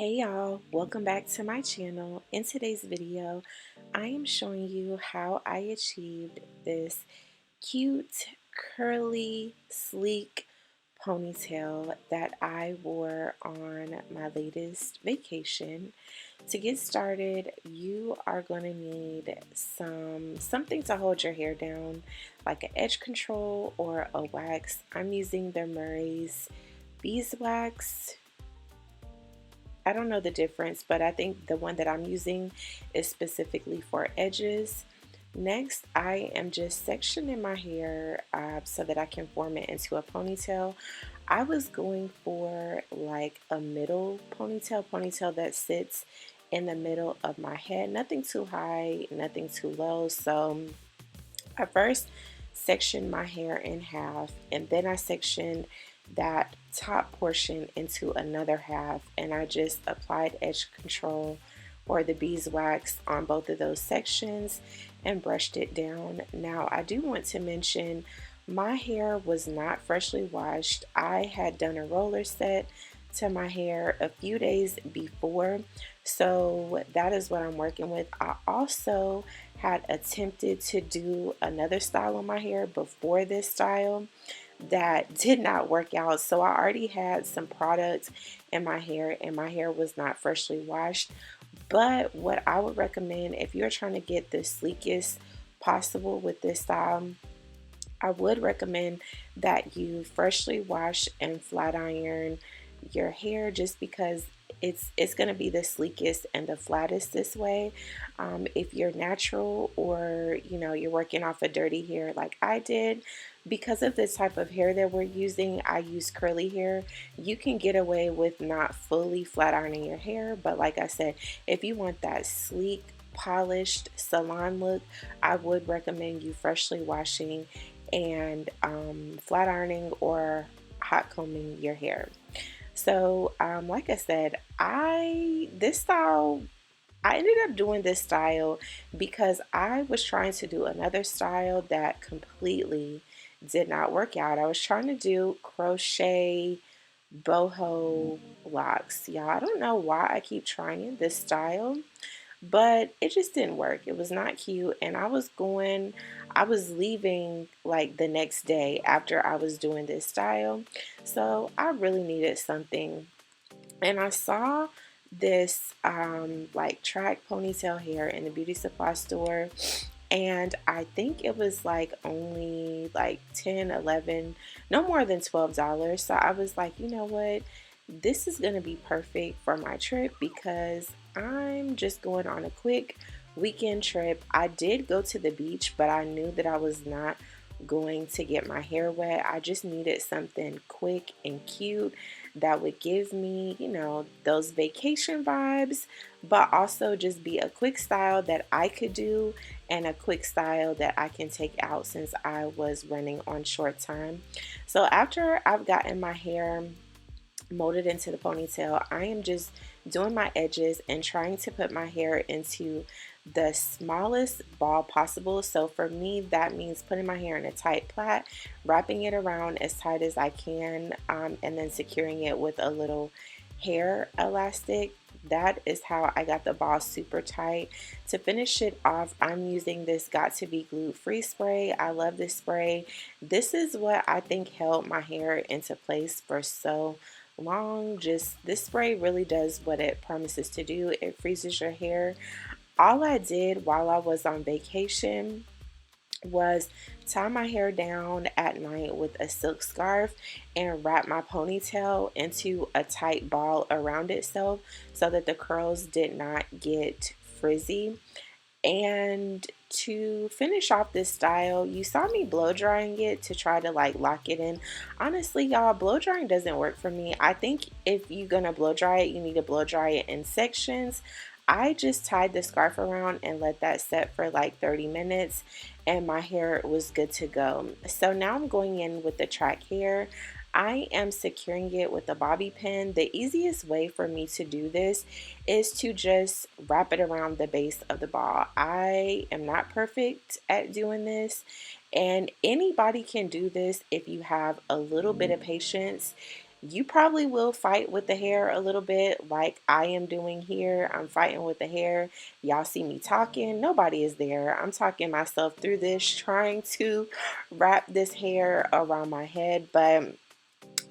Hey y'all, welcome back to my channel. In today's video, I am showing you how I achieved this cute, curly, sleek ponytail that I wore on my latest vacation. To get started, you are going to need something to hold your hair down, like an edge control or a wax. I'm using the Murray's beeswax. I don't know the difference, but I think the one that I'm using is specifically for edges. Next, I am just sectioning my hair so that I can form it into a ponytail. I was going for like a middle ponytail that sits in the middle of my head. Nothing too high, nothing too low. So I first sectioned my hair in half, and then I sectioned that top portion into another half, and I just applied edge control or the beeswax on both of those sections and brushed it down. Now, I do want to mention my hair was not freshly washed. I had done a roller set to my hair a few days before, so that is what I'm working with. I also had attempted to do another style on my hair before this style that did not work out. So I already had some product in my hair and my hair was not freshly washed. But what I would recommend if you're trying to get the sleekest possible with this style, I would recommend that you freshly wash and flat iron your hair, just because it's going to be the sleekest and the flattest this way. If you're natural, or you're working off a dirty hair like I did, because of the type of hair that we're using, I use curly hair. You can get away with not fully flat ironing your hair, but like I said, if you want that sleek, polished salon look, I would recommend you freshly washing and flat ironing or hot combing your hair. So, like I said, this style, I ended up doing this style because I was trying to do another style that completely did not work out. I was trying to do crochet boho locks. Y'all, I don't know why I keep trying this style, but it just didn't work. It was not cute, and I was leaving like the next day after I was doing this style, so I really needed something. And I saw this like track ponytail hair in the beauty supply store, and I think it was like only like 10, 11, no more than $12. So I was like, you know what, this is going to be perfect for my trip because I'm just going on a quick weekend trip. I did go to the beach, but I knew that I was not going to get my hair wet. I just needed something quick and cute that would give me, those vacation vibes, but also just be a quick style that I could do and a quick style that I can take out since I was running on short time. So after I've gotten my hair molded into the ponytail, I am just doing my edges and trying to put my hair into the smallest ball possible. So for me, that means putting my hair in a tight plait, wrapping it around as tight as I can, and then securing it with a little hair elastic. That is how I got the ball super tight. To finish it off, I'm using this Got to Be Glued Free spray. I love this spray. This is what I think held my hair into place for so long. Just this spray really does what it promises to do. It freezes your hair. All I did while I was on vacation was tie my hair down at night with a silk scarf and wrap my ponytail into a tight ball around itself so that the curls did not get frizzy. And to finish off this style, you saw me blow drying it to try to like lock it in. Honestly, y'all, blow drying doesn't work for me. I think if you're gonna blow dry it, you need to blow dry it in sections. I just tied the scarf around and let that set for like 30 minutes, and my hair was good to go. So now I'm going in with the track hair. I am securing it with a bobby pin. The easiest way for me to do this is to just wrap it around the base of the ball. I am not perfect at doing this, and anybody can do this if you have a little bit of patience. You probably will fight with the hair a little bit like I am doing here. I'm fighting with the hair. Y'all see me talking. Nobody is there. I'm talking myself through this, trying to wrap this hair around my head. But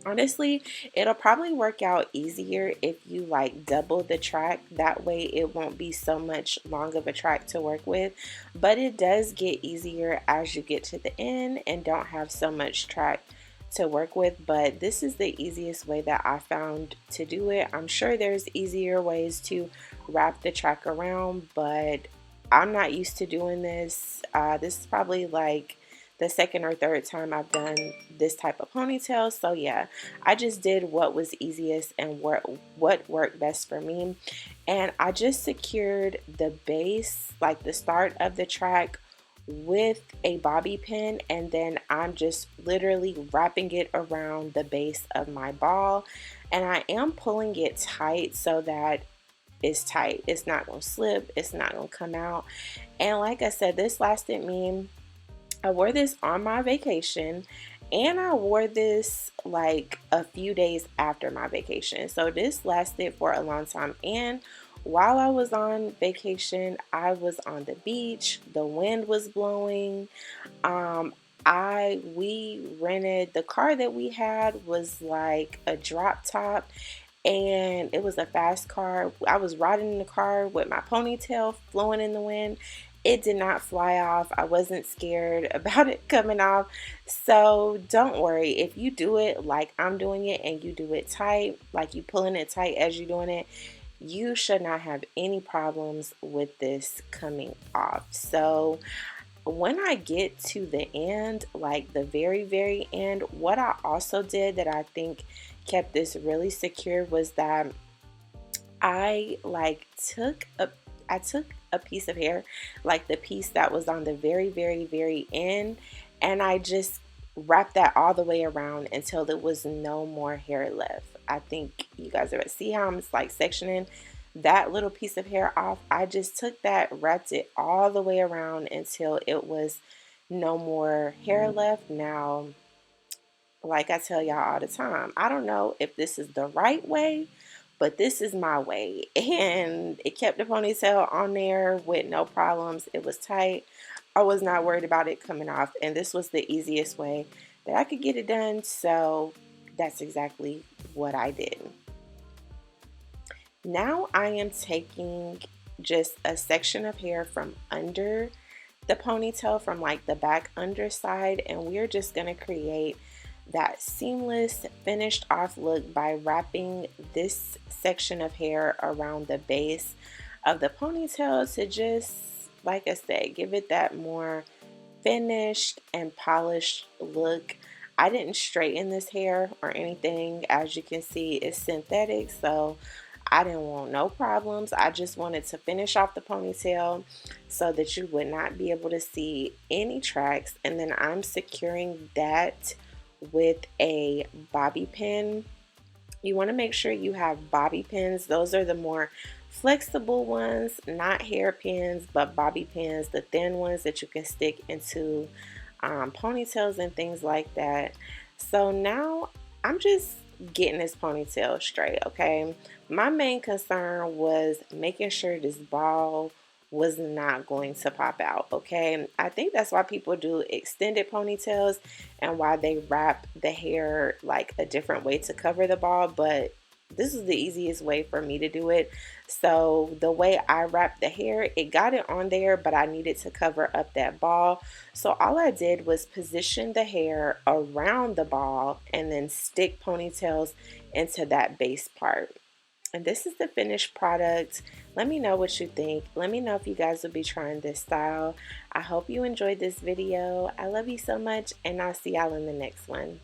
honestly, it'll probably work out easier if you like double the track. That way it won't be so much long of a track to work with. But it does get easier as you get to the end and don't have so much track to work with. But this is the easiest way that I found to do it. I'm sure there's easier ways to wrap the track around, but I'm not used to doing this. This is probably like the second or third time I've done this type of ponytail. So yeah, I just did what was easiest and what worked best for me. And I just secured the base, like the start of the track, with a bobby pin, and then I'm just literally wrapping it around the base of my ball. And I am pulling it tight so that it's tight. It's not gonna slip, it's not gonna come out. And like I said, this lasted me, I wore this on my vacation, and I wore this like a few days after my vacation. So this lasted for a long time. And while I was on vacation, I was on the beach, the wind was blowing. We rented, the car that we had was like a drop top, and it was a fast car. I was riding in the car with my ponytail flowing in the wind. It did not fly off. I wasn't scared about it coming off. So don't worry. If you do it like I'm doing it and you do it tight, like you pulling it tight as you're doing it, you should not have any problems with this coming off. So when I get to the end, like the very, very end, what I also did that I think kept this really secure was that I like took a piece of hair, like the piece that was on the very, very, very end, and I just wrapped that all the way around until there was no more hair left. I think you guys are see how I'm like sectioning that little piece of hair off. I just took that, wrapped it all the way around until it was no more hair left. Now, like I tell y'all all the time, I don't know if this is the right way, but this is my way. And it kept the ponytail on there with no problems. It was tight. I was not worried about it coming off, and this was the easiest way that I could get it done. So that's exactly what I did. Now I am taking just a section of hair from under the ponytail, from like the back underside, and we're just going to create that seamless finished off look by wrapping this section of hair around the base of the ponytail to just, like I said, give it that more finished and polished look. I didn't straighten this hair or anything. As you can see, it's synthetic, so I didn't want no problems. I just wanted to finish off the ponytail so that you would not be able to see any tracks. And then I'm securing that with a bobby pin. You want to make sure you have bobby pins. Those are the more flexible ones, not hairpins, but bobby pins, the thin ones that you can stick into ponytails and things like that. So now I'm just getting this ponytail straight, okay? My main concern was making sure this ball was not going to pop out, okay? I think that's why people do extended ponytails and why they wrap the hair like a different way to cover the ball, but this is the easiest way for me to do it. So the way I wrapped the hair, it got it on there, but I needed to cover up that ball. So all I did was position the hair around the ball and then stick ponytails into that base part. And this is the finished product. Let me know what you think. Let me know if you guys will be trying this style. I hope you enjoyed this video. I love you so much, and I'll see y'all in the next one.